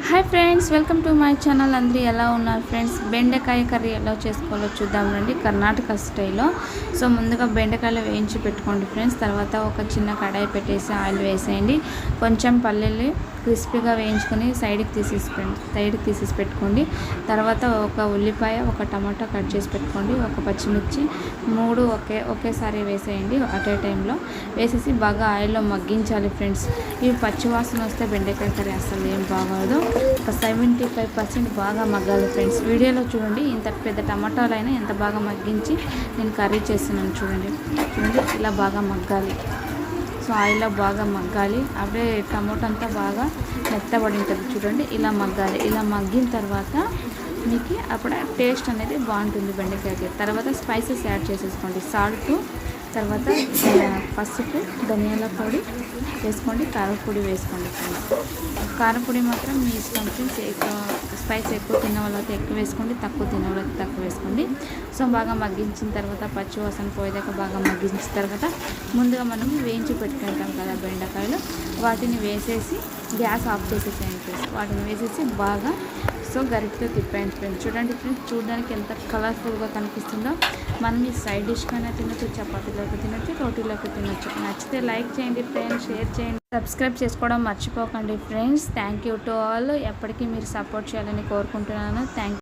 Hi friends, welcome to my channel. అందరూ ఎలా ఉన్నారు ఫ్రెండ్స్? బెండకాయ కర్రీ ఎలా చేసుకోవాలో చూద్దాం రండి, కర్ణాటక స్టైల్లో. సో ముందుగా బెండకాయలు వేయించి పెట్టుకోండి ఫ్రెండ్స్. తర్వాత ఒక చిన్న కడాయి పెట్టేసి ఆయిల్ వేసేయండి. కొంచెం పల్లీలు క్రిస్పీగా వేయించుకొని సైడ్కి తీసేసి పెట్టుకోండి. తర్వాత ఒక ఉల్లిపాయ, ఒక టమాటా కట్ చేసి పెట్టుకోండి. ఒక పచ్చిమిర్చి 3 ఒకేసారి వేసేయండి. అట్ ఏ టైంలో వేసేసి బాగా ఆయిల్లో మగ్గించాలి ఫ్రెండ్స్. ఇవి పచ్చివాసన వస్తే బెండకాయ కర్రీ అసలు ఏం బాగోదు. ఒక 75% బాగా మగ్గాలి ఫ్రెండ్స్. వీడియోలో చూడండి, ఇంత పెద్ద టమాటాలైనా ఎంత బాగా మగ్గించి నేను కర్రీ చేస్తున్నాను. చూడండి ఇలా బాగా మగ్గాలి. సో ఆయిల్లో బాగా మగ్గాలి. అప్పుడే టమాటా అంతా బాగా మెత్తబడి ఉంటుంది. చూడండి ఇలా మగ్గాలి. ఇలా మగ్గిన తర్వాత మీకు అప్పుడు టేస్ట్ అనేది బాగుంటుంది బెండకాయకి. తర్వాత స్పైసెస్ యాడ్ చేసేసుకోండి. సాల్ట్, తర్వాత పసుపు, ధనియాల పొడి వేసుకోండి, కారపొడి వేసుకోండి. కారపొడి మాత్రం మీ ఇష్టం ఫ్రెండ్స్. స్పైస్ ఎక్కువ తిన్న వాళ్ళకి ఎక్కువ వేసుకోండి, తక్కువ తిన్న వాళ్ళకి తక్కువ వేసుకోండి. సో బాగా మగ్గించిన తర్వాత పచ్చివాసన పోయేదాకా బాగా మగ్గించిన తర్వాత ముందుగా మనం వేయించి పెట్టుకుంటాం కదా బెండకాయలు, వాటిని వేసేసి గ్యాస్ ఆఫ్ చేసేసేయండి ఫ్రెండ్స్. వాటిని వేసేసి బాగా గరిటతో తిప్పేయండి ఫ్రెండ్స్. చూడండి ఫ్రెండ్స్, చూడడానికి ఎంత కలర్ఫుల్గా కనిపిస్తుందో. మనం ఈ సైడ్ డిష్కైనా తినచ్చు, చపాతీలోకి తినచ్చు, రోటీలోకి తినచ్చు. నచ్చితే లైక్ చేయండి ఫ్రెండ్స్, షేర్ చేయండి, సబ్స్క్రైబ్ చేసుకోవడం మర్చిపోకండి friends. Thank you to all. ఎప్పటికీ మీరు సపోర్ట్ చేయాలని కోరుకుంటున్నాను. థ్యాంక్